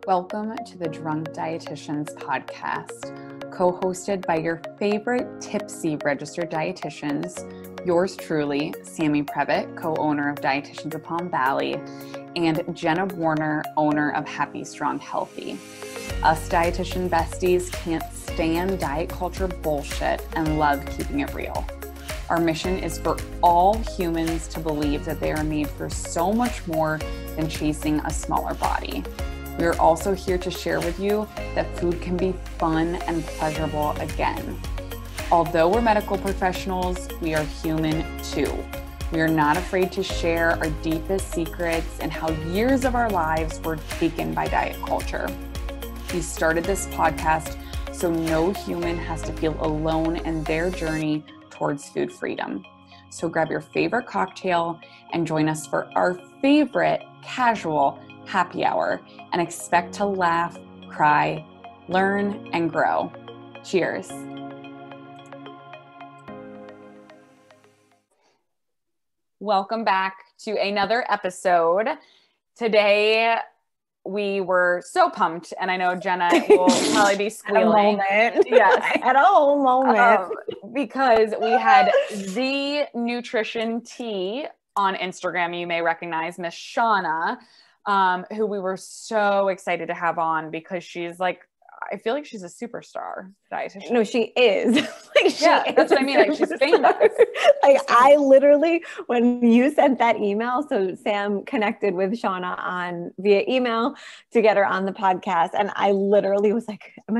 Welcome to the Drunk Dietitians podcast, co-hosted by your favorite tipsy registered dietitians, yours truly, Sammy Previtt, co-owner of Dietitians of Palm Valley, and Jenna Warner, owner of Happy Strong Healthy. Us dietitian besties can't stand diet culture bullshit and love keeping it real. Our mission is for all humans to believe that they are made for so much more than chasing a smaller body. We are also here to share with you that food can be fun and pleasurable again. Although we're medical professionals, we are human too. We are not afraid to share our deepest secrets and how years of our lives were taken by diet culture. We started this podcast so no human has to feel alone in their journey towards food freedom. So grab your favorite cocktail and join us for our favorite casual happy hour and expect to laugh, cry, learn, and grow. Cheers. Welcome back to another episode. Today, we were so pumped, and I know Jenna will probably be squealing. Yes, I had a whole moment. Because we had the nutrition tea on Instagram. You may recognize Miss Shana, who we were so excited to have on because she's like, I feel like she's a superstar dietitian. No, she is. That's what I mean. Like, she's famous. I literally, when you sent that email, so Sam connected with Shana via email to get her on the podcast. And I literally was like, am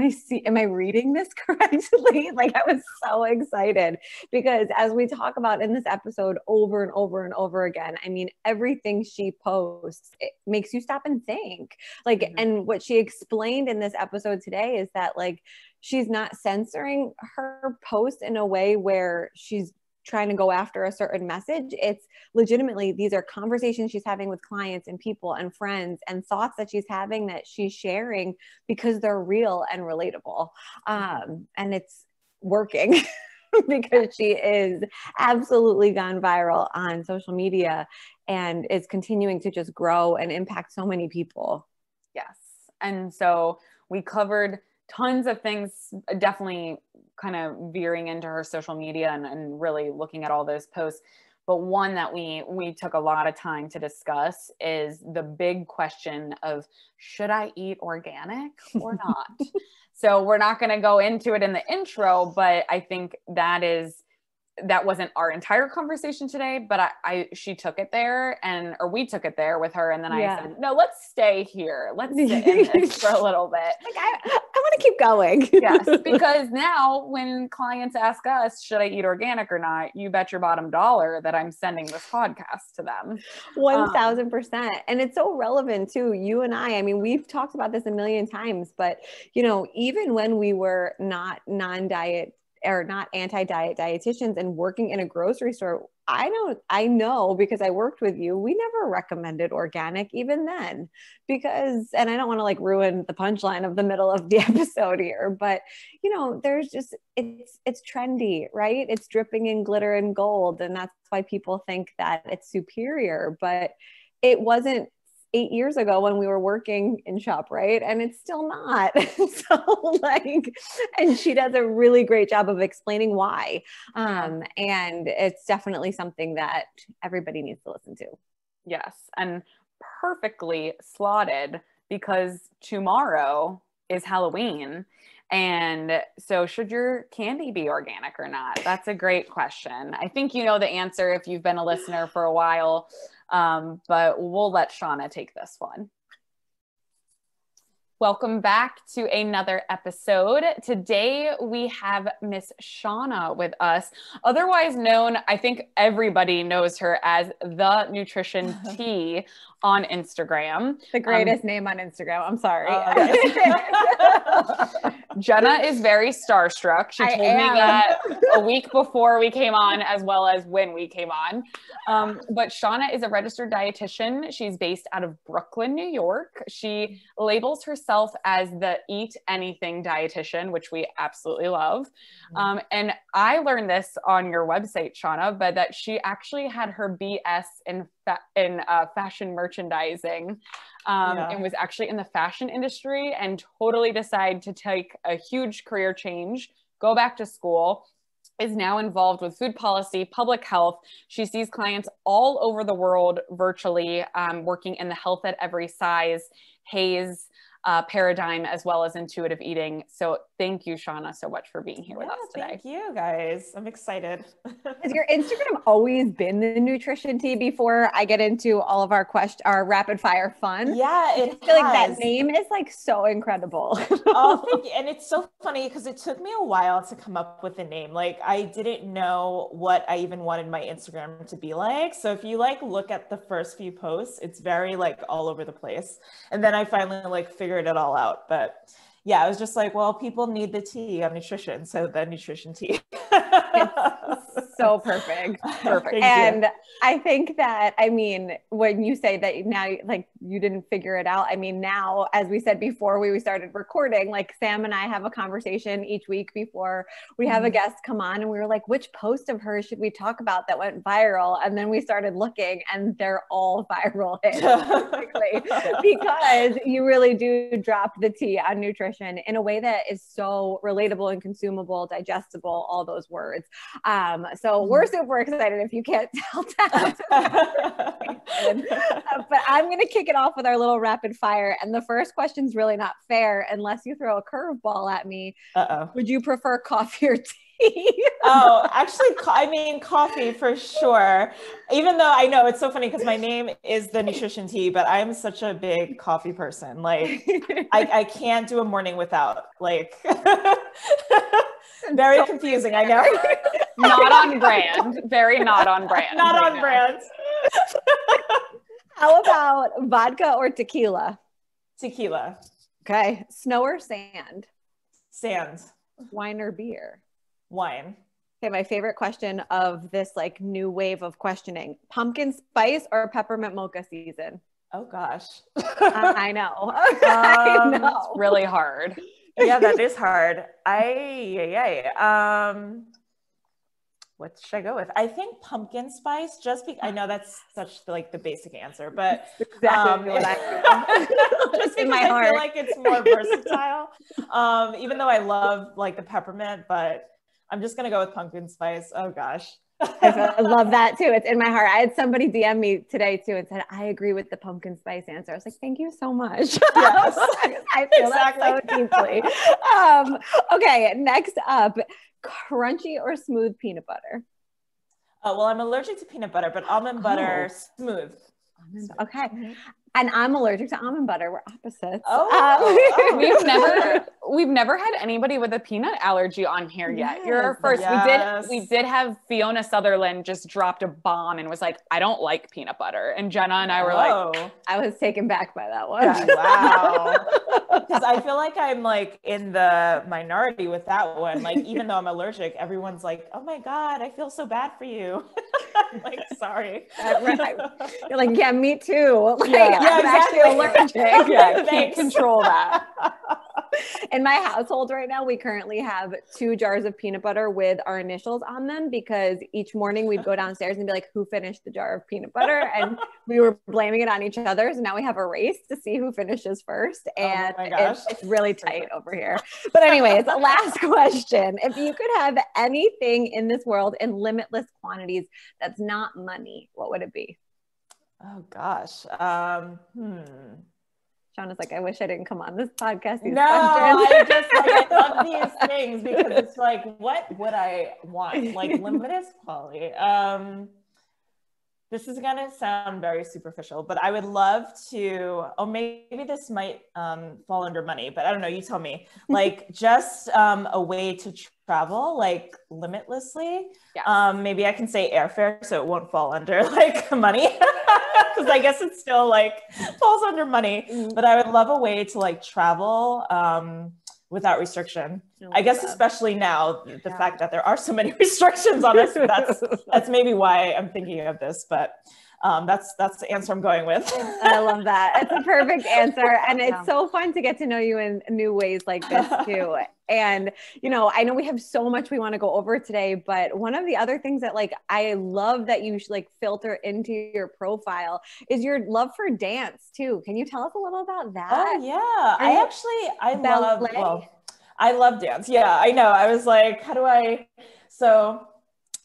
I reading this correctly? Like, I was so excited because as we talk about in this episode over and over and over again, I mean, everything she posts, it makes you stop and think. And what she explained in this episode today is that she's not censoring her post in a way where she's trying to go after a certain message. It's legitimately, these are conversations she's having with clients and people and friends and thoughts that she's having that she's sharing because they're real and relatable. And it's working because she is absolutely gone viral on social media and is continuing to just grow and impact so many people. Yes. And so we covered tons of things, definitely kind of veering into her social media and really looking at all those posts. But one that we took a lot of time to discuss is the big question of, should I eat organic or not? So we're not going to go into it in the intro, but I think that wasn't our entire conversation today, but she took it there we took it there with her. And then I said, no, let's stay here. Let's sit in this for a little bit. I want to keep going. Yes. Because now when clients ask us, should I eat organic or not? You bet your bottom dollar that I'm sending this podcast to them. 1000%. And it's so relevant too. You and I mean, we've talked about this a million times, but even when we were not non-diet or not anti-diet dietitians and working in a grocery store, I know because I worked with you, we never recommended organic even then and I don't want to ruin the punchline of the middle of the episode here, but there's just, it's trendy, right? It's dripping in glitter and gold. And that's why people think that it's superior, but it wasn't 8 years ago when we were working in ShopRite, and it's still not. And she does a really great job of explaining why. And it's definitely something that everybody needs to listen to. Yes. And perfectly slotted because tomorrow is Halloween. And so should your candy be organic or not? That's a great question. I think you know the answer if you've been a listener for a while. But we'll let Shana take this one. Welcome back to another episode. Today we have Miss Shana with us, otherwise known, I think everybody knows her as the Nutrition Tea on Instagram. The greatest name on Instagram. I'm sorry. Jenna is very starstruck. She told me that a week before we came on, as well as when we came on. But Shana is a registered dietitian. She's based out of Brooklyn, New York. She labels herself as the Eat Anything dietitian, which we absolutely love. And I learned this on your website, Shana, but that she actually had her BS in fashion merchandising, and was actually in the fashion industry, and totally decided to take a huge career change, go back to school, is now involved with food policy, public health. She sees clients all over the world virtually, working in the health at every size, HAES paradigm, as well as intuitive eating. So thank you, Shana, so much for being here with us today. Thank you, guys. I'm excited. Has your Instagram always been the nutrition tea before I get into all of our rapid fire fun? Yeah, I feel like that name is like so incredible. Oh, thank you. And it's so funny because it took me a while to come up with a name. Like I didn't know what I even wanted my Instagram to be like. So if you like look at the first few posts, it's very like all over the place. And then I finally like figured it all out. But yeah, I was just like, well, people need the tea on nutrition. So the nutrition tea. It's so perfect. And I think that, I mean, when you say that now, like you didn't figure it out, I mean, now, as we said before we started recording, like Sam and I have a conversation each week before we have a guest come on, and we were like, which post of hers should we talk about that went viral? And then we started looking, and they're all viral hits, because you really do drop the tea on nutrition in a way that is so relatable and consumable, digestible, all those words. So we're super excited, if you can't tell that. But I'm going to kick it off with our little rapid fire. And the first question's really not fair unless you throw a curveball at me. Would you prefer coffee or tea? Oh, actually, I mean, coffee for sure. Even though I know it's so funny because my name is the nutrition tea, but I'm such a big coffee person. Like I can't do a morning without, like, very confusing. I know. Not on brand. Very not on brand. Not on brand. How about vodka or tequila? Tequila. Okay. Snow or sand? Sand. Wine or beer? Wine. Okay, my favorite question of this like new wave of questioning: pumpkin spice or peppermint mocha season? Oh gosh. I know. I know. It's really hard. Yeah, that is hard. What should I go with? I think pumpkin spice, just because I know that's such like the basic answer, but exactly what I feel. Just because I feel like it's more versatile. Even though I love like the peppermint, but I'm just gonna go with pumpkin spice. Oh gosh. I love that too. It's in my heart. I had somebody DM me today too and said, I agree with the pumpkin spice answer. I was like, thank you so much. Yes. I feel that so deeply. Okay, next up, crunchy or smooth peanut butter? Oh, well, I'm allergic to peanut butter, but almond butter, smooth. Okay. And I'm allergic to almond butter. We're opposites. We've never had anybody with a peanut allergy on here yet. Yes, you're our first. Yes. We did have Fiona Sutherland just dropped a bomb and was like, I don't like peanut butter. And Jenna and I were like, I was taken back by that one. Wow. Because I feel like I'm like in the minority with that one. Like, even though I'm allergic, everyone's like, oh my God, I feel so bad for you. I'm like, sorry. You're like, yeah, me too. Like, I'm actually allergic. Yeah, can't control that. In my household right now, we currently have 2 jars of peanut butter with our initials on them, because each morning we'd go downstairs and be like, who finished the jar of peanut butter? And we were blaming it on each other. So now we have a race to see who finishes first. And it's really tight over here. But anyways, last question. If you could have anything in this world in limitless quantities that's not money, what would it be? Oh gosh. Shauna's like, I wish I didn't come on this podcast. I just like, I love these things because it's like, what would I want? Like limitless quality. This is gonna sound very superficial, but I would love to, maybe this might fall under money, but I don't know, you tell me. Like just a way to travel like limitlessly. Yeah. Maybe I can say airfare so it won't fall under like money. Because I guess it still like falls under money, but I would love a way to like travel without restriction. I guess especially now, the fact that there are so many restrictions on us, that's maybe why I'm thinking of this, but that's the answer I'm going with. I love that. It's a perfect answer. And it's so fun to get to know you in new ways like this too. And, I know we have so much we want to go over today, but one of the other things that like, I love that you like filter into your profile is your love for dance too. Can you tell us a little about that? Oh yeah. I love dance. Yeah, I know. I was like, so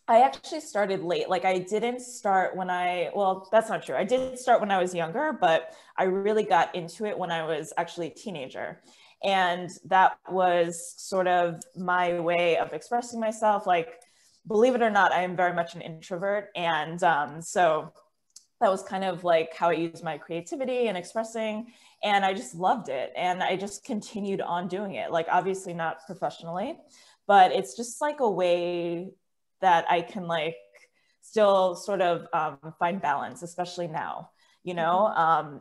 I actually started late. Like I didn't start well, that's not true. I did start when I was younger, but I really got into it when I was actually a teenager. And that was sort of my way of expressing myself. Like, believe it or not, I am very much an introvert. And so that was kind of like how I used my creativity and expressing. And I just loved it. And I just continued on doing it. Like, obviously not professionally, but it's just like a way that I can like still sort of find balance, especially now.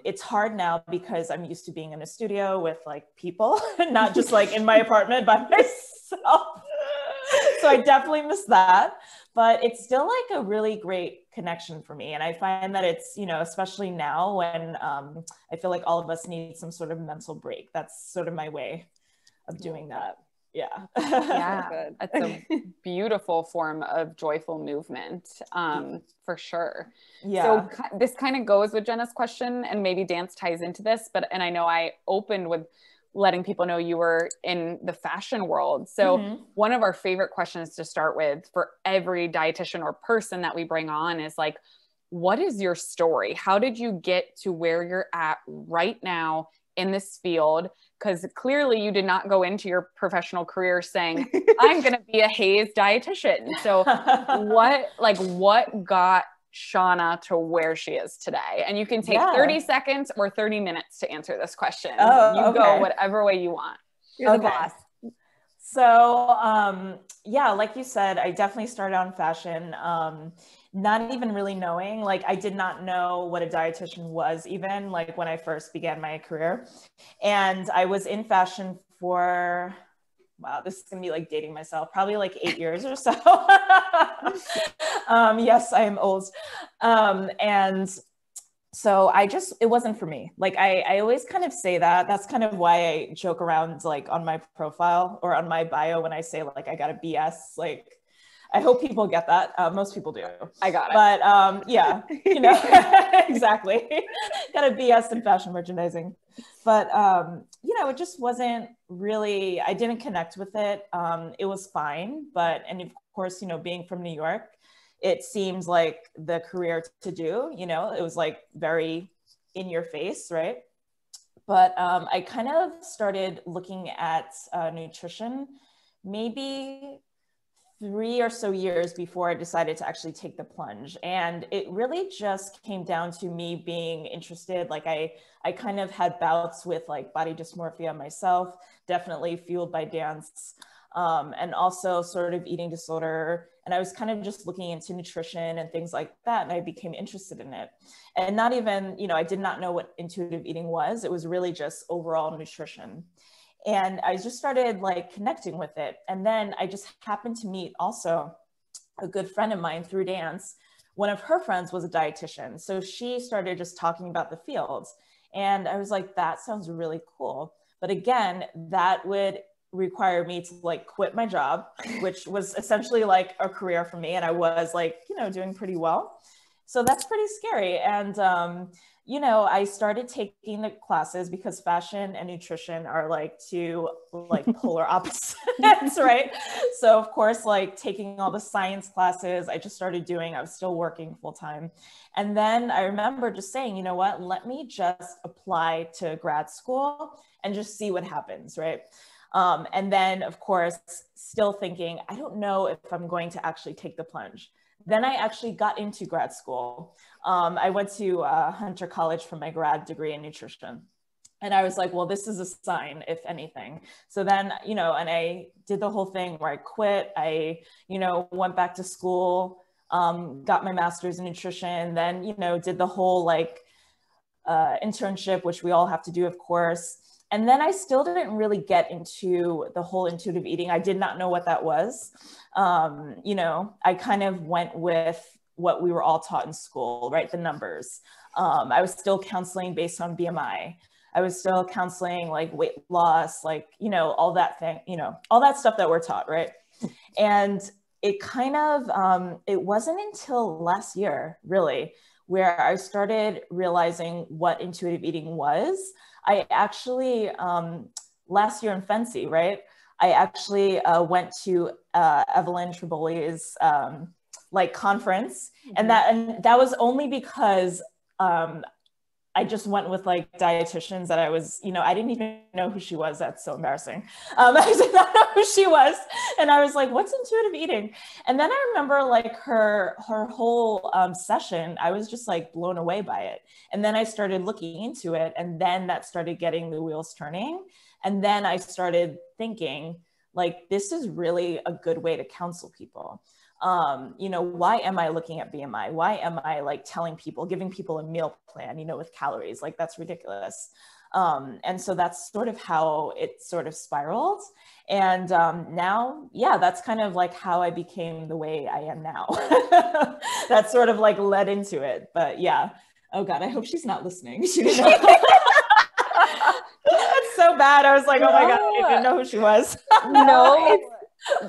It's hard now because I'm used to being in a studio with like people, not just like in my apartment by myself. So I definitely miss that, but it's still like a really great connection for me. And I find that it's, especially now when I feel like all of us need some sort of mental break. That's sort of my way of doing that. Yeah. Yeah. It's a beautiful form of joyful movement, for sure. Yeah. So this kind of goes with Jenna's question, and maybe dance ties into this, and I know I opened with letting people know you were in the fashion world. So one of our favorite questions to start with for every dietitian or person that we bring on is like, what is your story? How did you get to where you're at right now in this field? Because clearly you did not go into your professional career saying, I'm going to be a Haze dietitian. So what got Shana to where she is today? And you can take 30 seconds or 30 minutes to answer this question. You go whatever way you want. You're the boss. So, like you said, I definitely started on fashion. Not even really knowing, like I did not know what a dietitian was even like when I first began my career. And I was in fashion for, wow, this is gonna be like dating myself, probably like 8 years or so. Yes, I am old. And so it wasn't for me. Like I always kind of say that. That's kind of why I joke around like on my profile or on my bio when I say like I got a BS, like I hope people get that. Most people do. I got it. But yeah, exactly. Got a BS in fashion merchandising. But, it just wasn't really, I didn't connect with it. It was fine. And of course, being from New York, it seems like the career to do, it was like very in your face, right? But I kind of started looking at nutrition maybe 3 or so years before I decided to actually take the plunge. And it really just came down to me being interested. Like I kind of had bouts with like body dysmorphia myself, definitely fueled by dance, and also sort of eating disorder. And I was kind of just looking into nutrition and things like that. And I became interested in it. And not even, I did not know what intuitive eating was. It was really just overall nutrition. And I just started like connecting with it. And then I just happened to meet also a good friend of mine through dance. One of her friends was a dietitian. So she started just talking about the fields. And I was like, that sounds really cool. But again, that would require me to like quit my job, which was essentially like a career for me. And I was like, doing pretty well. So that's pretty scary. And, I started taking the classes because fashion and nutrition are like two like polar opposites, right? So of course, like taking all the science classes, I just started doing, I was still working full time. And then I remember just saying, let me just apply to grad school and just see what happens, right? And then of course, still thinking, I don't know if I'm going to actually take the plunge. Then I actually got into grad school. I went to Hunter College for my grad degree in nutrition. And I was like, well, this is a sign, if anything. So then, and I did the whole thing where I quit. I, went back to school, got my master's in nutrition, then, did the whole like internship, which we all have to do, of course. And then I still didn't really get into the whole intuitive eating. I did not know what that was. I kind of went with what we were all taught in school, right? The numbers. I was still counseling based on BMI. I was still counseling like weight loss, like, you know, all that thing, you know, all that stuff that we're taught, right? And it kind of, it wasn't until last year, really, where I started realizing what intuitive eating was. I actually, last year in Fancy, right? I actually went to Evelyn Triboli's like conference, and that was only because I just went with like dietitians that I was, you know, I didn't even know who she was. That's so embarrassing. I did not know who she was. And I was like, what's intuitive eating? And then I remember like her whole session, I was just like blown away by it. And then I started looking into it, and then that started getting the wheels turning. And then I started thinking like, this is really a good way to counsel people. You know, why am I looking at BMI? Why am I like telling people, giving people a meal plan, you know, with calories? Like, that's ridiculous. And so that's sort of how it sort of spiraled. And now, yeah, that's kind of like how I became the way I am now. That sort of like led into it. But yeah. Oh God, I hope she's not listening. She didn't know. That's so bad. I was like, oh my God, I didn't know who she was. No.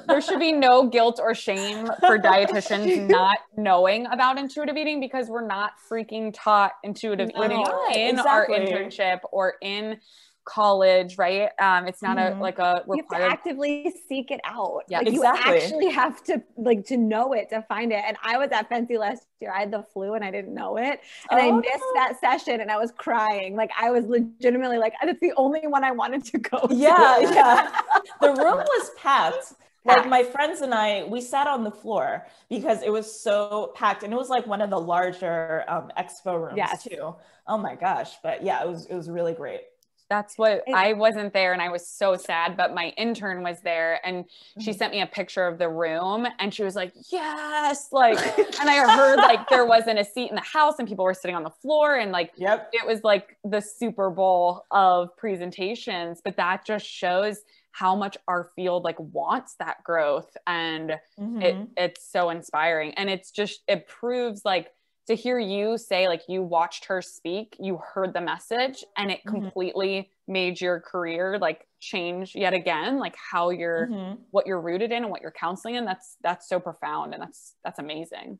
There should be no guilt or shame for dietitians not knowing about intuitive eating, because we're not freaking taught intuitive eating in our internship or in college, right? It's not a like a required. You have to actively seek it out. Yeah, like you actually have to like to know it, to find it. And I was at Fancy last year. I had the flu and I didn't know it, and I missed that session, and I was crying. Like I was legitimately like, that's the only one I wanted to go to. Yeah. The room was packed. Like my friends and I, we sat on the floor because it was so packed, and it was like one of the larger expo rooms too. Oh my gosh. But yeah, it was really great. That's what I wasn't there, and I was so sad, but my intern was there, and she sent me a picture of the room, and she was like, yes, like, and I heard like there wasn't a seat in the house and people were sitting on the floor, and like, it was like the Super Bowl of presentations. But that just shows how much our field like wants that growth, and it's so inspiring. And it's just, it proves like, to hear you say like you watched her speak, you heard the message, and it completely made your career like change yet again, like how you're what you're rooted in and what you're counseling in. That's so profound, and that's amazing.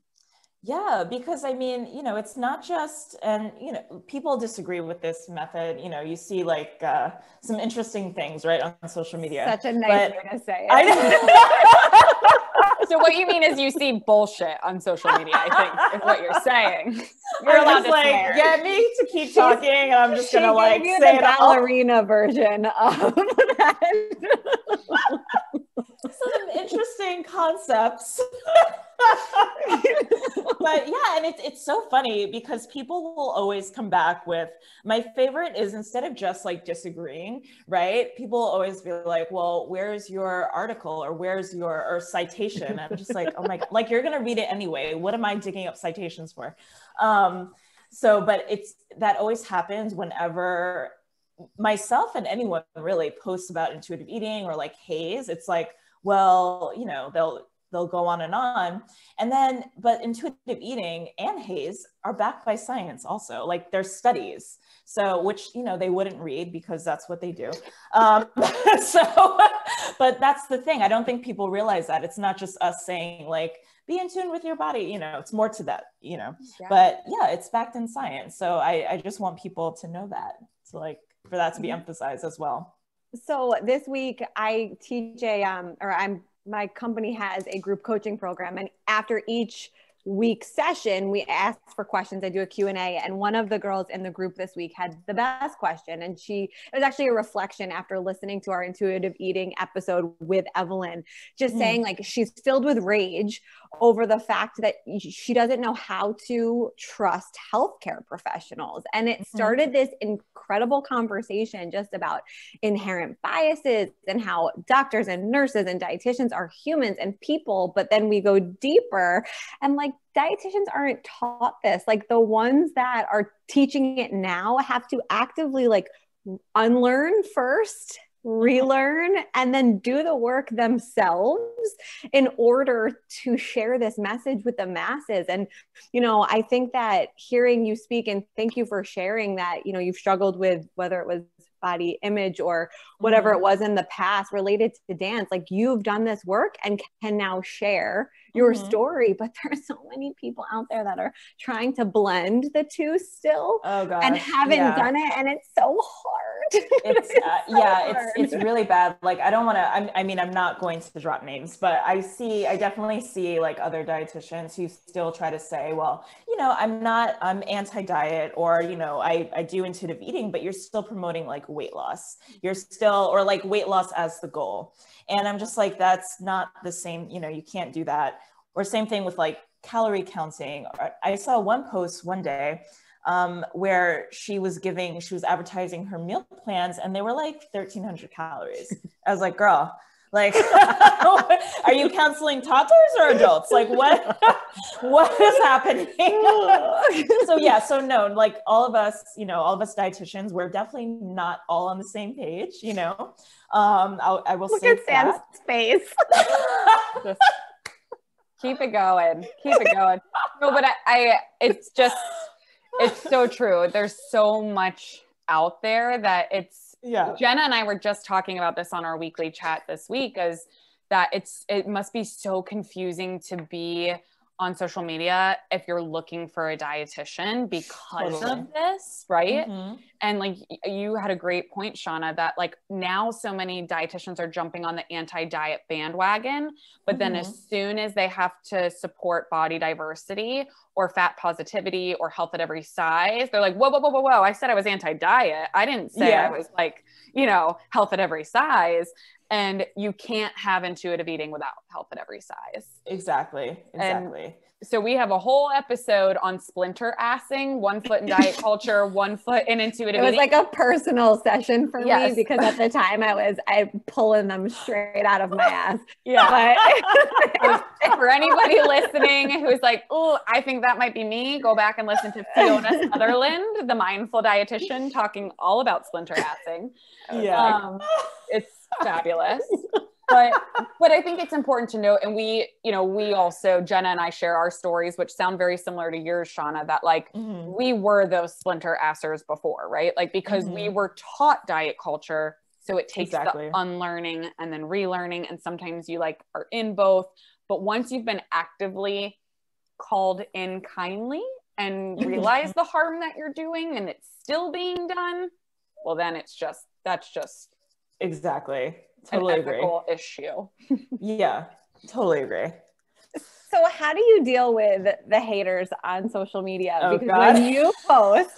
Yeah, because I mean, you know, it's not just, and you know, people disagree with this method. You know, you see like some interesting things, right, on social media. Such a nice way to say it. I know. So what you mean is you see bullshit on social media, I think, is what you're saying. You're allowed to like, swear. get me to keep talking, and I'm just gonna like say the ballerina version of that. Some interesting concepts. But yeah, and it's so funny because people will always come back with, my favorite is, instead of just like disagreeing, right? People will always be like, well, where's your article, or where's your citation? I'm just like, oh my God, like, you're gonna read it anyway. What am I digging up citations for? So, but that always happens whenever myself and anyone really posts about intuitive eating or like HAES. It's like, well, you know, they'll go on. And then, but intuitive eating and HAES are backed by science also, like there's studies. So, which, you know, they wouldn't read because that's what they do. So, but that's the thing. I don't think people realize that it's not just us saying like, be in tune with your body, you know, it's more to that, you know, but yeah, it's backed in science. So I just want people to know that, to like, for that to be emphasized as well. So this week I teach my company has a group coaching program, and after each week session, we ask for questions. I do a Q&A, and one of the girls in the group this week had the best question. And it was actually a reflection after listening to our intuitive eating episode with Evelyn, just saying like, she's filled with rage over the fact that she doesn't know how to trust healthcare professionals. And it started this incredible conversation just about inherent biases and how doctors and nurses and dietitians are humans and people. But then we go deeper, and like, dietitians aren't taught this. Like, the ones that are teaching it now have to actively like unlearn first relearn, and then do the work themselves in order to share this message with the masses. And, you know, I think that hearing you speak, and thank you for sharing that, you know, you've struggled with whether it was body image or whatever it was in the past related to dance, like you've done this work and can now share your story. But there's so many people out there that are trying to blend the two still and haven't done it, and it's so hard. It's it's really bad. Like, I don't want to, I mean, I'm not going to drop names, but I definitely see like other dietitians who still try to say, well, you know, I'm anti-diet, or, you know, I do intuitive eating, but you're still promoting like weight loss. You're still, or like weight loss as the goal. And I'm just like, that's not the same, you know, you can't do that. Or same thing with like calorie counting. I saw one post one day where she was advertising her meal plans, and they were like 1,300 calories. I was like, girl, like, are you counseling toddlers or adults? Like, what is happening? So no, like all of us dietitians, we're definitely not all on the same page, you know. I will say at Sam's face. Keep it going. No, but it's so true. There's so much out there that Jenna and I were just talking about this on our weekly chat this week, is that it must be so confusing to be on social media if you're looking for a dietitian because of this, right? And like you had a great point, Shana, that like now so many dietitians are jumping on the anti-diet bandwagon, but then as soon as they have to support body diversity or fat positivity or health at every size, they're like, whoa, I said I was anti-diet. I didn't say I was like, you know, health at every size. And you can't have intuitive eating without health at every size. Exactly. And so we have a whole episode on splinter assing, 1 foot in diet culture, 1 foot in intuitive eating. It was like a personal session for me, because at the time I'm pulling them straight out of my ass. But for anybody listening who's like, oh, I think that might be me, go back and listen to Fiona Sutherland, the mindful dietitian, talking all about splinter assing. It's fabulous. But I think it's important to note, and we also, Jenna and I share our stories, which sound very similar to yours, Shana, that like we were those splinter assers before, right? Like, because we were taught diet culture. So it takes the unlearning and then relearning. And sometimes you like are in both, but once you've been actively called in kindly and realize the harm that you're doing and it's still being done, well, then that's just exactly. Totally agree. Issue. Yeah, totally agree. So how do you deal with the haters on social media? Because when you post,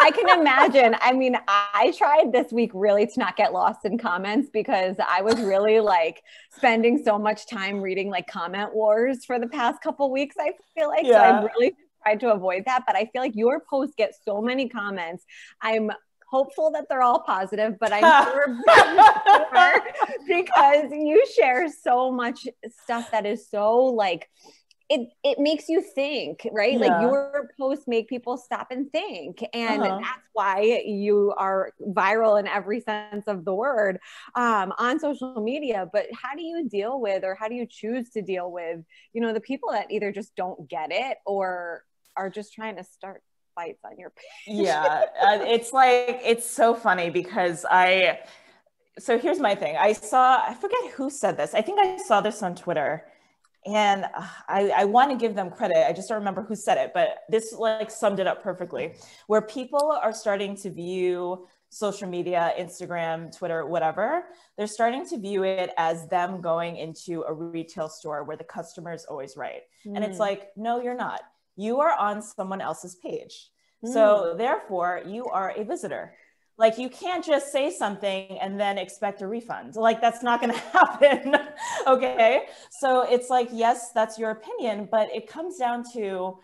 I can imagine, I mean, I tried this week really to not get lost in comments, because I was really like spending so much time reading like comment wars for the past couple weeks, I feel like. So I really tried to avoid that, but I feel like your posts get so many comments. I'm hopeful that they're all positive, but I'm sure because you share so much stuff that is so like, it makes you think, right? Like your posts make people stop and think. And that's why you are viral in every sense of the word on social media. But how do you deal with, or how do you choose to deal with, you know, the people that either just don't get it or are just trying to start fights on your page? It's like, it's so funny because so here's my thing. I forget who said this. I think I saw this on Twitter, and I want to give them credit. I just don't remember who said it, but this like summed it up perfectly, where people are starting to view social media, Instagram, Twitter, whatever, they're starting to view it as them going into a retail store where the customer is always right. And it's like, no, you're not. You are on someone else's page. So therefore you are a visitor. Like, you can't just say something and then expect a refund. Like, that's not going to happen. Okay. So it's like, yes, that's your opinion, but it comes down to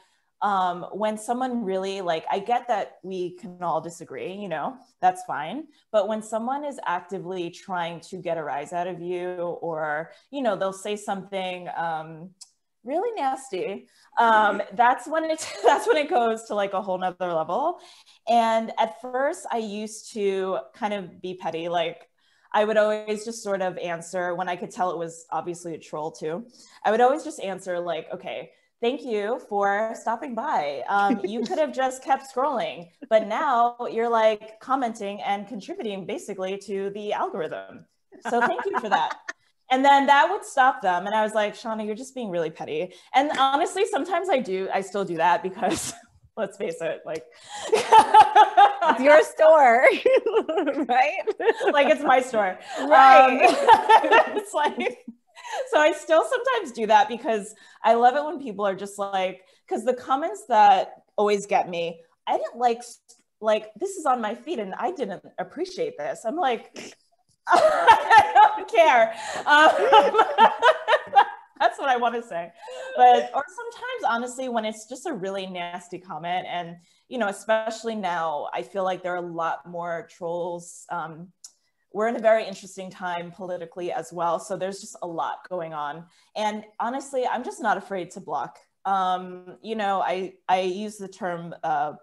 when someone really, like, I get that we can all disagree, you know, that's fine. But when someone is actively trying to get a rise out of you, or, you know, they'll say something really nasty, that's when it goes to like a whole nother level. And at first I used to kind of be petty. Like, I would always just sort of answer when I could tell it was obviously a troll too. I would always just answer like, okay, thank you for stopping by. You could have just kept scrolling, but now you're like commenting and contributing basically to the algorithm. So thank you for that. And then that would stop them. And I was like, Shana, you're just being really petty. And honestly, sometimes I still do that because let's face it, like it's your store, right? Like it's my store. Right. It's like, so I still sometimes do that because I love it when people are just like, because the comments that always get me, I didn't like this is on my feed and I didn't appreciate this. I'm like, I don't care. That's what I want to say. But, or sometimes honestly, when it's just a really nasty comment and, you know, especially now, I feel like there are a lot more trolls. We're in a very interesting time politically as well. So there's just a lot going on. And honestly, I'm just not afraid to block. You know, I use the term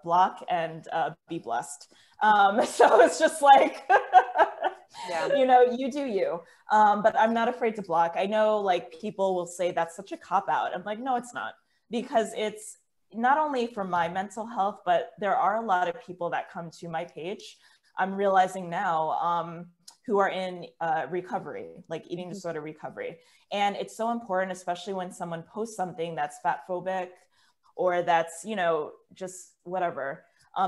block and be blessed. So it's just like, yeah. You know, you do you, but I'm not afraid to block. I know like people will say that's such a cop out. I'm like, no, it's not, because it's not only for my mental health, but there are a lot of people that come to my page. I'm realizing now who are in recovery, like eating disorder recovery. And it's so important, especially when someone posts something that's fat phobic or that's, you know, just whatever.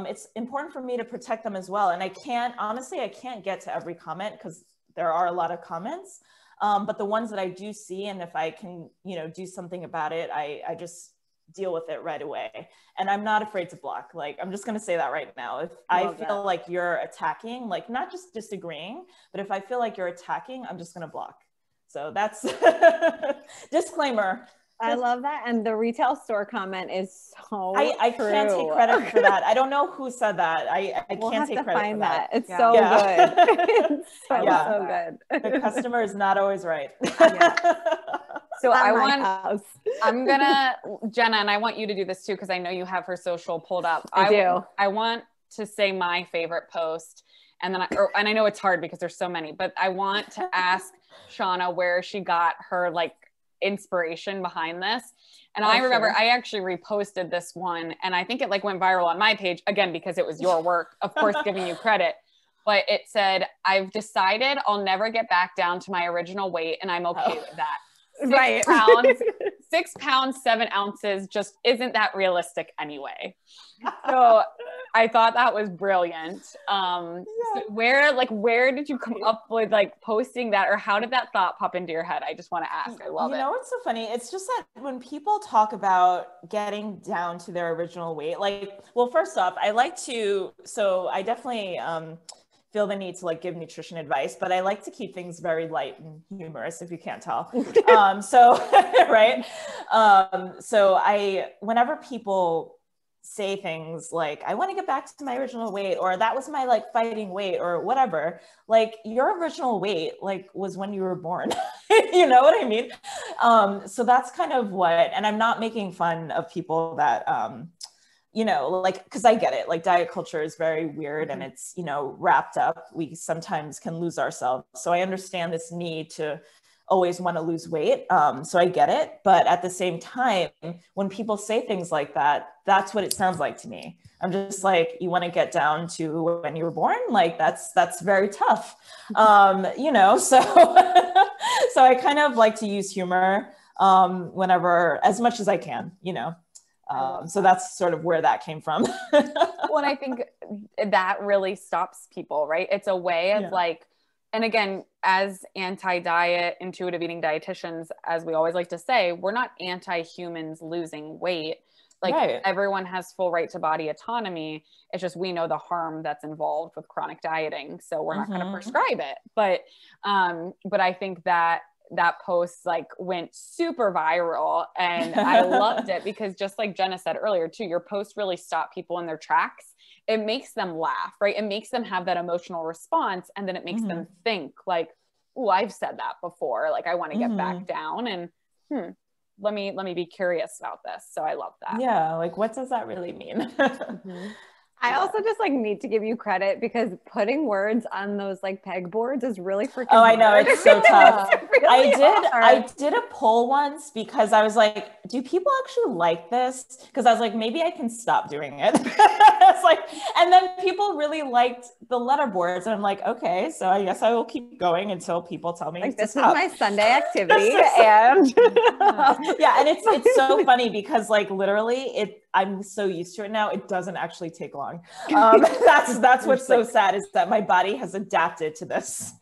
It's important for me to protect them as well. And I can't get to every comment because there are a lot of comments, but the ones that I do see, and if I can, you know, do something about it, I just deal with it right away. And I'm not afraid to block. Like, I'm just going to say that right now. If I feel like you're attacking, like not just disagreeing, but if I feel like you're attacking, I'm just going to block. So that's disclaimer. I love that. And the retail store comment is so I can't take credit for that. I don't know who said that. I we'll can't take credit for that. It's so good. It's so good. The customer is not always right. So I'm gonna, Jenna, and I want you to do this too, because I know you have her social pulled up. I do. I want to say my favorite post, and then and I know it's hard because there's so many, but I want to ask Shana where she got her like inspiration behind this. And I remember I actually reposted this one, and I think it like went viral on my page again because it was your work, of course, giving you credit. But it said, "I've decided I'll never get back down to my original weight, and I'm okay with that." 6 pounds, 7 ounces just isn't that realistic anyway. So I thought that was brilliant. So where did you come up with like posting that, or how did that thought pop into your head? I just want to ask. I love it. You know what's so funny? It's just that when people talk about getting down to their original weight, like, well, first off, I definitely feel the need to like give nutrition advice, but I like to keep things very light and humorous, if you can't tell. Right. So whenever people say things like, I want to get back to my original weight, or that was my like fighting weight, or whatever, like your original weight like was when you were born. You know what I mean? So that's kind of what, and I'm not making fun of people that, you know, like, because I get it, like diet culture is very weird and it's, you know, wrapped up. We sometimes can lose ourselves. So I understand this need to always want to lose weight. So I get it. But at the same time, when people say things like that, that's what it sounds like to me. I'm just like, you want to get down to when you were born? Like, that's very tough. You know, so, so I kind of like to use humor whenever, as much as I can, you know. So that's sort of where that came from. Well, and I think that really stops people, right? It's a way of like, and again, as anti-diet, intuitive eating dietitians, as we always like to say, we're not anti-humans losing weight. Like everyone has full right to body autonomy. It's just, we know the harm that's involved with chronic dieting. So we're not going to prescribe it. But I think that post like went super viral, and I loved it because just like Jenna said earlier too, your post really stopped people in their tracks. It makes them laugh, right? It makes them have that emotional response. And then it makes them think like, oh, I've said that before. Like I want to get back down, and let me be curious about this. So I love that. Yeah. Like, what does that really mean? I also just like need to give you credit because putting words on those like pegboards is really freaking Oh, I know. hard. It's so tough. Really I did a poll once because I was like, do people actually like this? Because I was like, maybe I can stop doing it. It's like, and then people really liked the letter boards. And I'm like, okay, so I guess I will keep going until people tell me like to this stop. is my Sunday activity. And yeah. And it's so funny because like literally I'm so used to it now. It doesn't actually take long. That's what's so sad is that my body has adapted to this.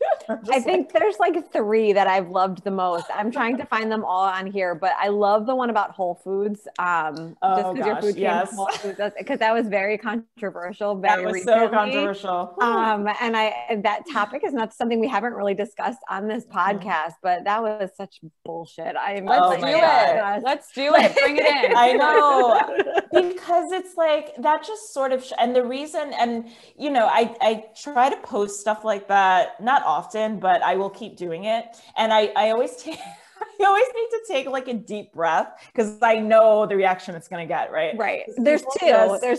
I think there's like 3 that I've loved the most. I'm trying to find them all on here, but I love the one about Whole Foods. Just because your food came from Whole Foods, because that was very controversial. Very that was recently. so controversial. And that topic is not something we haven't really discussed on this podcast, but that was such bullshit. Let's do it. Bring it in. I know. Because it's like that just sort of, and the reason, and you know, I try to post stuff like that, not often, but I will keep doing it. And I always take, I always need to take like a deep breath because I know the reaction it's going to get, right? Right. There's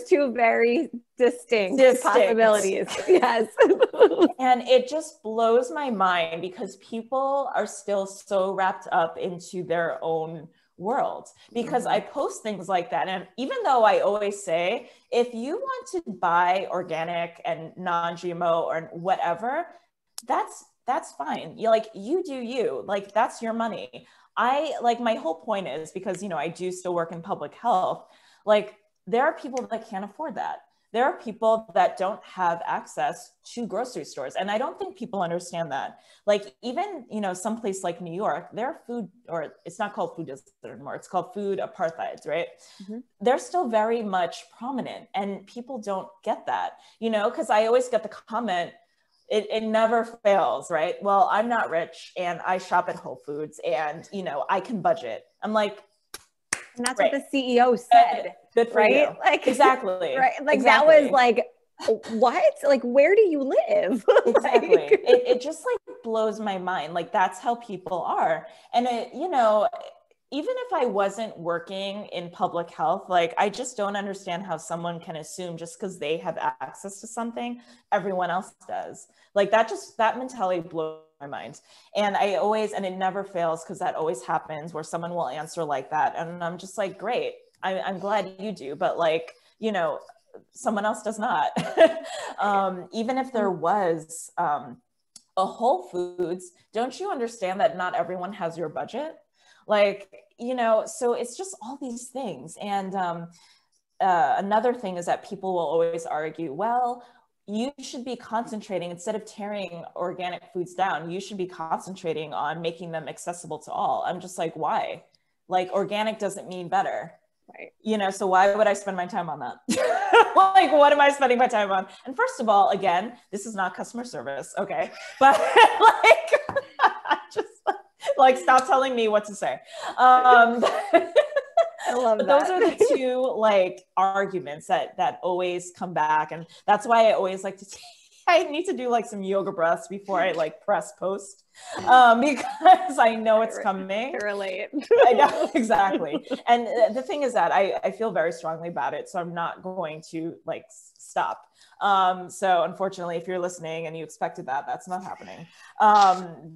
two very distinct possibilities. Yes. And it just blows my mind because people are still so wrapped up into their own world because I post things like that. And even though I always say, if you want to buy organic and non-GMO or whatever, that's fine. You do you, like, that's your money. My whole point is because, you know, I do still work in public health. Like there are people that can't afford that. There are people that don't have access to grocery stores. And I don't think people understand that. Like even, you know, someplace like New York, their food, or it's not called food desert anymore, it's called food apartheid, right? Mm-hmm. They're still very much prominent and people don't get that, you know, because I always get the comment, it never fails, right? Well, I'm not rich and I shop at Whole Foods and, you know, I can budget. I'm like, and that's what the CEO said. Good for you. Like exactly. Right. Like exactly. That was like, what? Like, where do you live? Exactly. It just like blows my mind. Like that's how people are. And it, you know, even if I wasn't working in public health, like I just don't understand how someone can assume just because they have access to something, everyone else does. Like that mentality blows my mind. And it never fails because that always happens where someone will answer like that. And I'm just like, great, I'm glad you do. But like, you know, someone else does not. Even if there was a Whole Foods, don't you understand that not everyone has your budget? Like, you know, so it's just all these things. And another thing is that people will always argue, well, you should be concentrating, instead of tearing organic foods down, you should be concentrating on making them accessible to all. I'm just like, why? Like organic doesn't mean better. Right. You know, so why would I spend my time on that? Like, what am I spending my time on? And first of all, again, this is not customer service. Okay. But like, just like, stop telling me what to say. I love that. Those are the two like arguments that always come back. And that's why I always like to I need to do like some yoga breaths before I like press post because I know it's coming. I relate. I know, exactly. And the thing is that I feel very strongly about it. So I'm not going to like stop. So unfortunately, if you're listening and you expected that, that's not happening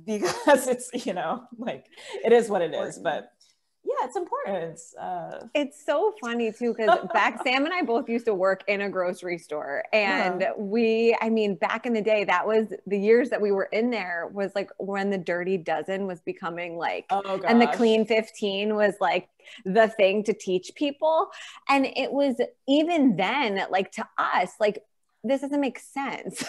because it's, you know, like it is what it is, but yeah, it's important. It's so funny too, because Sam and I both used to work in a grocery store, and back in the day, that was the years that we were in there was like when the Dirty Dozen was becoming like, and the Clean 15 was like the thing to teach people. And it was even then, like to us, like, this doesn't make sense.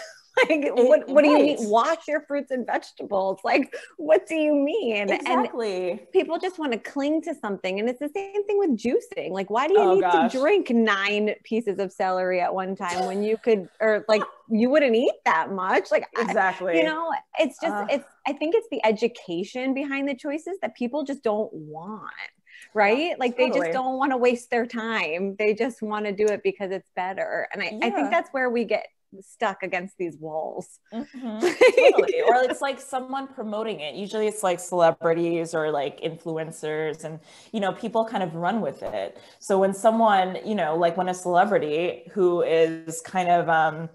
Like, what do you mean? Wash your fruits and vegetables. Like, what do you mean? Exactly. And people just want to cling to something. And it's the same thing with juicing. Like, why do you need to drink 9 pieces of celery at one time when you could, or like, you wouldn't eat that much? Like, exactly. You know, it's just, I think it's the education behind the choices that people just don't want. Right? Yeah, like, totally. They just don't want to waste their time. They just want to do it because it's better. And I think that's where we get stuck against these walls. Mm-hmm. Totally. Or it's like someone promoting it. Usually it's like celebrities or like influencers, and, you know, people kind of run with it. So when someone, you know, like when a celebrity who is kind of,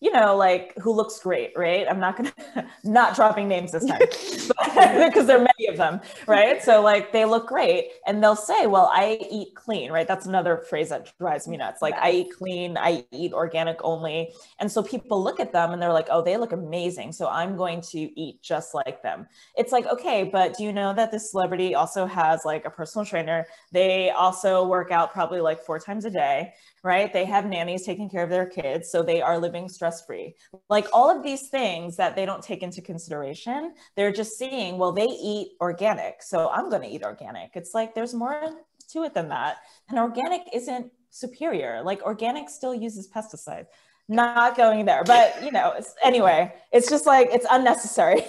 you know, like who looks great, right? I'm not going to, not dropping names this time because there are many of them, right? So like they look great and they'll say, well, I eat clean, right? That's another phrase that drives me nuts. Like, I eat clean, I eat organic only. And so people look at them and they're like, oh, they look amazing, so I'm going to eat just like them. It's like, okay, but do you know that this celebrity also has like a personal trainer? They also work out probably like 4 times a day, right? They have nannies taking care of their kids, so they are living stress-free. Like all of these things that they don't take into consideration, they're just seeing, well, they eat organic, so I'm going to eat organic. It's like, there's more to it than that. And organic isn't superior. Like organic still uses pesticides. Not going there, but you know, anyway, it's just like, it's unnecessary.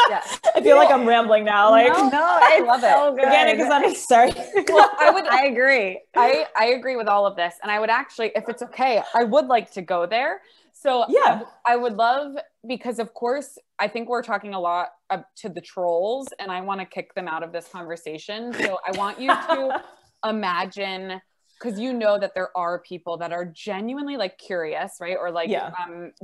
Yeah. I feel like I'm rambling now. Like, no, I love it. So good. Organic is unnecessary. Well, I agree. I agree with all of this. And I would actually, if it's okay, I would like to go there. So yeah, I would love, because of course, I think we're talking a lot to the trolls, and I want to kick them out of this conversation. So I want you to imagine, because you know that there are people that are genuinely like curious, right? Or like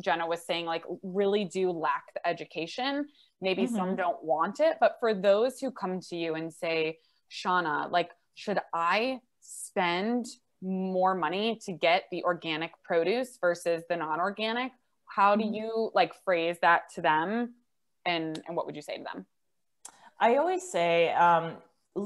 Jenna was saying, like really do lack the education. Maybe some don't want it, but for those who come to you and say, Shana, like, should I spend more money to get the organic produce versus the non-organic? How do you like phrase that to them? And what would you say to them? I always say,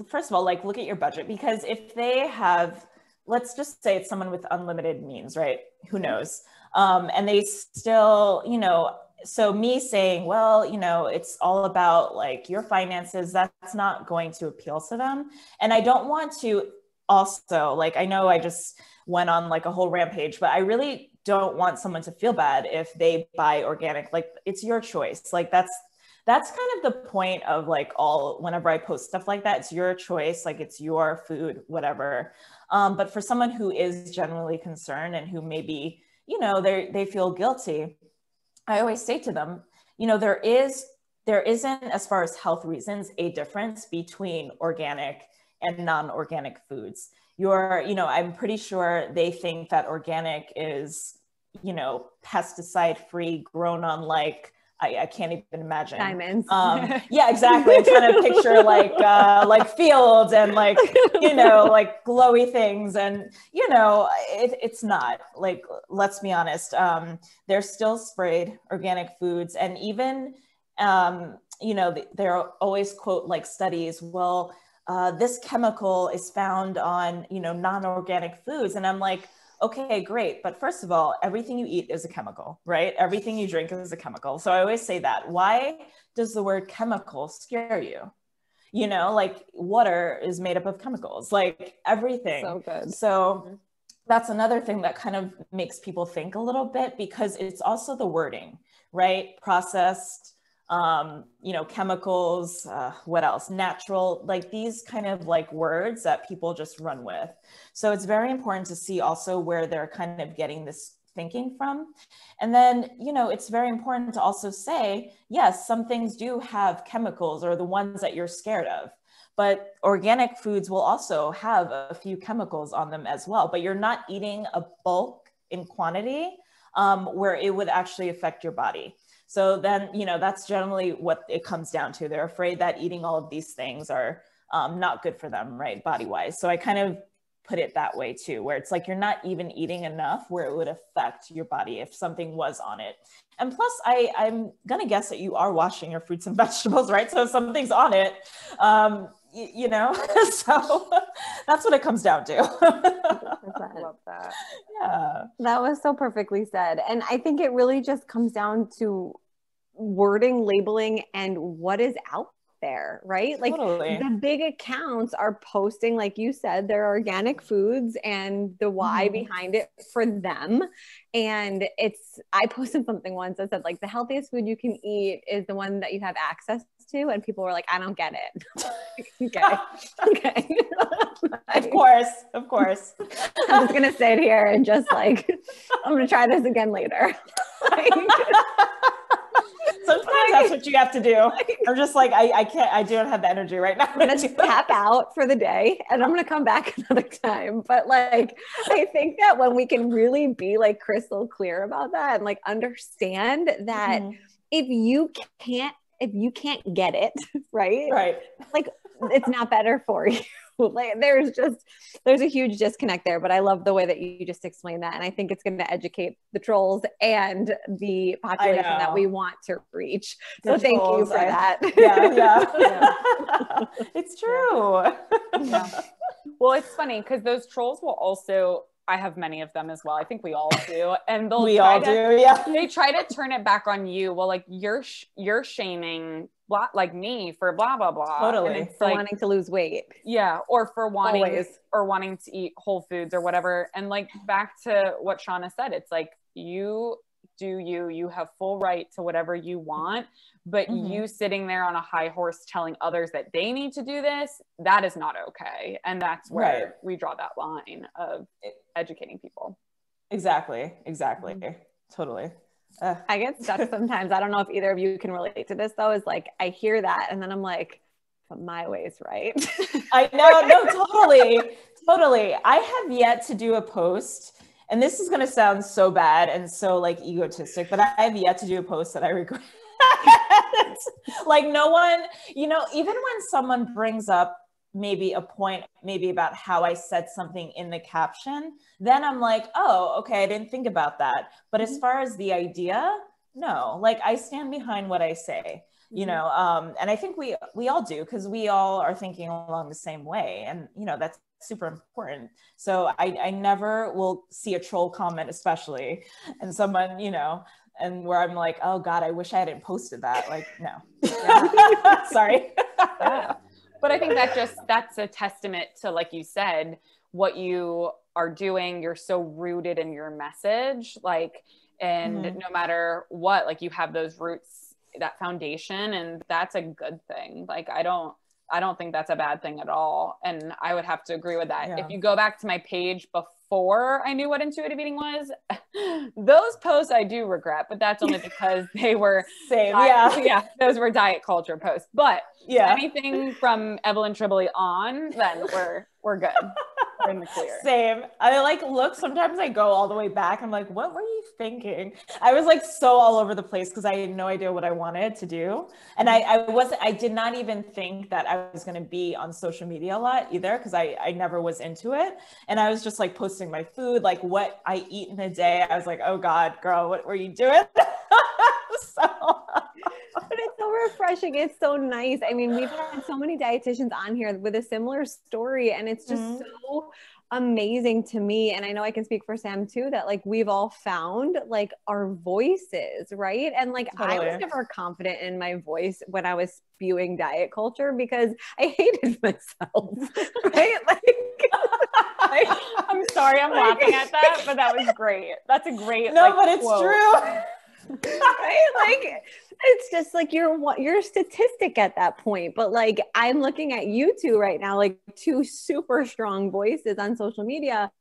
first of all, like, look at your budget, because if they have, let's just say it's someone with unlimited means, right? Who knows? And they still, you know, so me saying, well, you know, it's all about like your finances, that's not going to appeal to them. And I don't want to also, like, I know I just went on like a whole rampage, but I really don't want someone to feel bad if they buy organic. Like, it's your choice. Like that's kind of the point of like whenever I post stuff like that, it's your choice. Like, it's your food, whatever. But for someone who is genuinely concerned and who maybe, you know, they feel guilty, I always say to them, you know, there isn't, as far as health reasons, a difference between organic and non-organic foods. You know, I'm pretty sure they think that organic is, you know, pesticide free, grown on like, I can't even imagine. Diamonds. Yeah, exactly. I'm trying to picture like fields and like, you know, like glowy things. And, you know, it's not, like, let's be honest. They're still sprayed organic foods. And even, you know, they're always quote like studies, well, this chemical is found on, you know, non-organic foods. And I'm like, okay, great. But first of all, everything you eat is a chemical, right? Everything you drink is a chemical. So I always say that. Why does the word chemical scare you? You know, like water is made up of chemicals, like everything. So good. So that's another thing that kind of makes people think a little bit, because it's also the wording, right? Processed, you know, chemicals, what else? Natural, like these kind of like words that people just run with. So it's very important to see also where they're kind of getting this thinking from. And then, you know, it's very important to also say, yes, some things do have chemicals, or the ones that you're scared of, but organic foods will also have a few chemicals on them as well, but you're not eating a bulk in quantity where it would actually affect your body. So then, you know, that's generally what it comes down to. They're afraid that eating all of these things are not good for them, right, body-wise. So I kind of put it that way too, where it's like you're not even eating enough where it would affect your body if something was on it. And plus, I'm gonna guess that you are washing your fruits and vegetables, right? So if something's on it, you know, so that's what it comes down to. I love that. Yeah. That was so perfectly said. And I think it really just comes down to wording, labeling, and what is out there, right? Like Totally. the big accounts are posting, like you said, their organic foods and the why behind it for them. And I posted something once that said like the healthiest food you can eat is the one that you have access to, and people were like, I don't get it. Okay. Okay. Of course. I'm just going to sit here and just like, I'm going to try this again later. Like, sometimes that's what you have to do. I'm just like, I can't, I don't have the energy right now. I'm going to tap out for the day and I'm going to come back another time. But like, I think that when we can really be like crystal clear about that and like understand that if you can't get it, right? Like it's not better for you. Like there's a huge disconnect there, but I love the way that you just explained that. And I think it's going to educate the trolls and the population that we want to reach. So thank you for that. Yeah. It's true. Yeah. Well, it's funny because those trolls will also, I have many of them as well. I think we all do. And they try to turn it back on you. Well, like you're shaming like me for blah, blah, blah. Totally. And it's for like, wanting to lose weight. Yeah. Or for wanting to eat Whole Foods or whatever. And like back to what Shana said, it's like you have full right to whatever you want, but you sitting there on a high horse telling others that they need to do this, that is not okay. And that's where we draw that line of educating people. Exactly. Totally. I get stuck sometimes. I don't know if either of you can relate to this though, is like, I hear that and then I'm like, but my way's right. I know. No, totally. I have yet to do a post, and this is going to sound so bad and so like egotistic, but I have yet to do a post that I regret. Like no one, even when someone brings up maybe a point, maybe about how I said something in the caption, then I'm like, oh, okay, I didn't think about that. But as far as the idea, no, like I stand behind what I say, and I think we all do, because we all are thinking along the same way. And, that's super important. So I never will see a troll comment, especially, and someone, and where I'm like, oh God, I wish I hadn't posted that. Like, no, sorry. Yeah. But I think that's a testament to, like you said, what you are doing. You're so rooted in your message, like, and no matter what, like you have those roots, that foundation, and that's a good thing. Like, I don't think that's a bad thing at all. And I would have to agree with that. Yeah. If you go back to my page before I knew what intuitive eating was, those posts I do regret, but that's only because they were those were diet culture posts. But anything from Evelyn Tribbley on, then we're good. We're in the clear. Same. I look, sometimes I go all the way back. I'm like, what were you thinking? I was like so all over the place because I had no idea what I wanted to do. And I did not even think that I was going to be on social media a lot either, because I never was into it. And I was just like posting my food, like what I eat in a day. I was like, oh God, girl, what were you doing? But it's so refreshing. It's so nice. I mean, we've had so many dietitians on here with a similar story, and it's just so amazing to me. And I know I can speak for Sam too, that like we've all found like our voices, right? And like I was never confident in my voice when I was spewing diet culture because I hated myself, right? Like, I'm sorry, I'm laughing at that, but that was great. That's a great but it's quote. True. Right? Like it's just like you're a statistic at that point. But like I'm looking at you two right now, like two super strong voices on social media,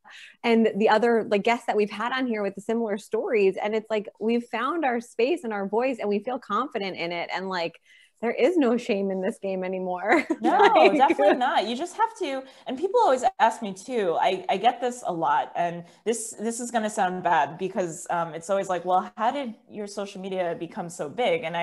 and the other like guests that we've had on here with the similar stories. And it's like we've found our space and our voice, and we feel confident in it. And like there is no shame in this game anymore. No, definitely not. You just have to, and people always ask me too, I get this a lot, and this is going to sound bad because it's always like, well, how did your social media become so big? And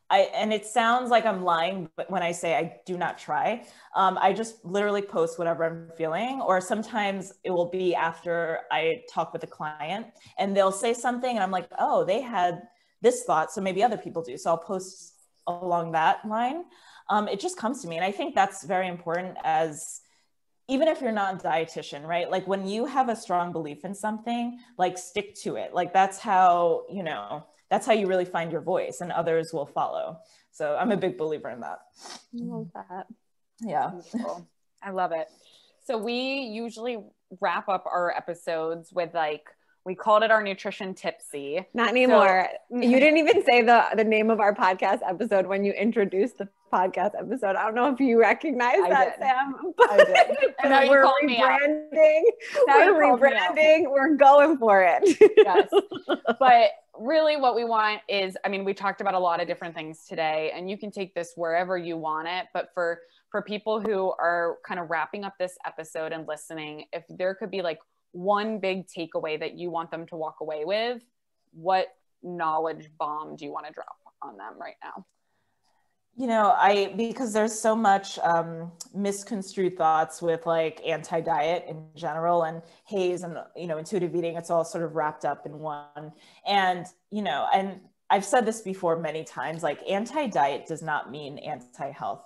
and it sounds like I'm lying, but when I say I do not try, I just literally post whatever I'm feeling, or sometimes it will be after I talk with a client and they'll say something and I'm like, oh, they had this thought, so maybe other people do. So I'll post along that line. It just comes to me. And I think that's very important, as even if you're not a dietitian, right? Like when you have a strong belief in something, like stick to it. Like that's how you really find your voice, and others will follow. So I'm a big believer in that. I love that. Yeah. I love it. So we usually wrap up our episodes with We called it our nutrition tipsy. Not anymore. So, you didn't even say the name of our podcast episode when you introduced the podcast episode. I don't know if you recognize that, Sam. But, I did. And now we're rebranding. We're rebranding. We're going for it. Yes. But really what we want is, I mean, we talked about a lot of different things today, and you can take this wherever you want it. But for people who are kind of wrapping up this episode and listening, if there could be like one big takeaway that you want them to walk away with, what knowledge bomb do you want to drop on them right now? You know, because there's so much misconstrued thoughts with like anti-diet in general, and HAES and, you know, intuitive eating, it's all sort of wrapped up in one. And, you know, and I've said this before many times, like anti-diet does not mean anti-health.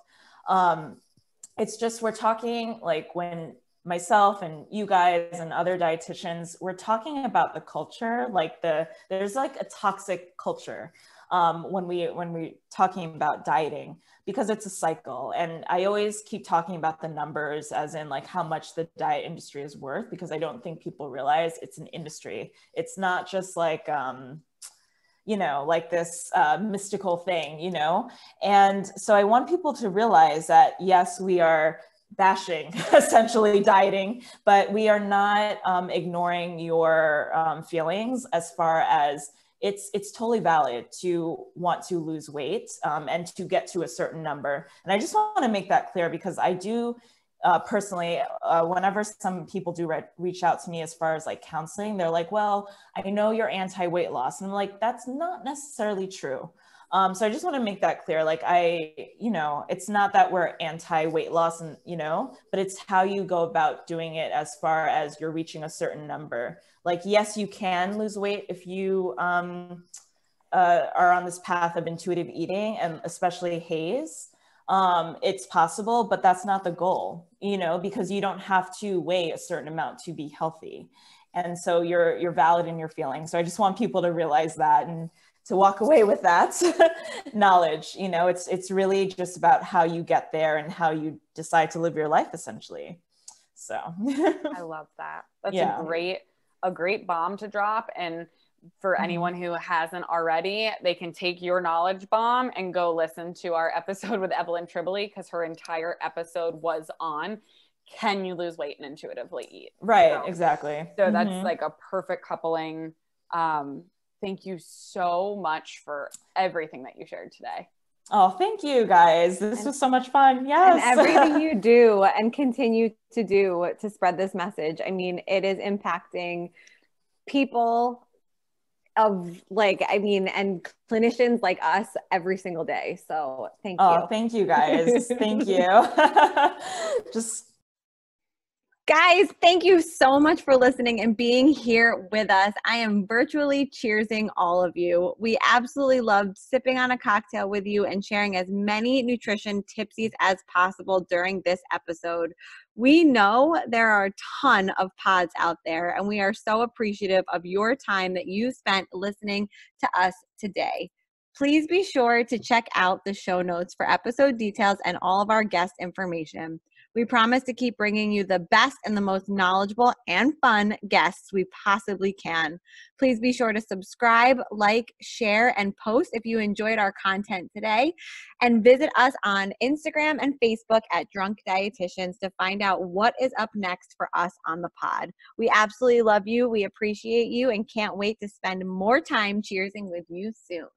It's just, we're talking like when myself and you guys and other dietitians, we're talking about the culture, like there's like a toxic culture when we're talking about dieting, because it's a cycle. And I always keep talking about the numbers as in like how much the diet industry is worth, because I don't think people realize it's an industry. It's not just like, you know, like this mystical thing, you know? And so I want people to realize that, yes, we are bashing essentially dieting, but we are not ignoring your feelings, as far as it's totally valid to want to lose weight and to get to a certain number. And I just want to make that clear, because I do personally, whenever some people do reach out to me as far as like counseling, they're like, well, I know you're anti-weight loss. And I'm like, that's not necessarily true. So I just want to make that clear. Like you know, it's not that we're anti-weight loss, and, you know, but it's how you go about doing it as far as you're reaching a certain number. Like, yes, you can lose weight if you are on this path of intuitive eating, and especially HAES. It's possible, but that's not the goal, you know, because you don't have to weigh a certain amount to be healthy. And so you're valid in your feelings. So I just want people to realize that, and to walk away with that knowledge. You know, it's really just about how you get there and how you decide to live your life, essentially. So I love that. That's a great bomb to drop. And for anyone who hasn't already, they can take your knowledge bomb and go listen to our episode with Evelyn Tribole, because her entire episode was on, can you lose weight and intuitively eat? Right. So, exactly. So that's like a perfect coupling. Thank you so much for everything that you shared today. Oh, thank you guys. This was so much fun. Yes. And everything you do and continue to do to spread this message. I mean, it is impacting people of like, I mean, and clinicians like us every single day. So thank you. Oh, thank you guys. Thank you. Guys, thank you so much for listening and being here with us. I am virtually cheersing all of you. We absolutely loved sipping on a cocktail with you and sharing as many nutrition tipsies as possible during this episode. We know there are a ton of pods out there, and we are so appreciative of your time that you spent listening to us today. Please be sure to check out the show notes for episode details and all of our guest information. We promise to keep bringing you the best and the most knowledgeable and fun guests we possibly can. Please be sure to subscribe, like, share, and post if you enjoyed our content today. And visit us on Instagram and Facebook at Drunk Dietitians to find out what is up next for us on the pod. We absolutely love you. We appreciate you and can't wait to spend more time cheersing with you soon.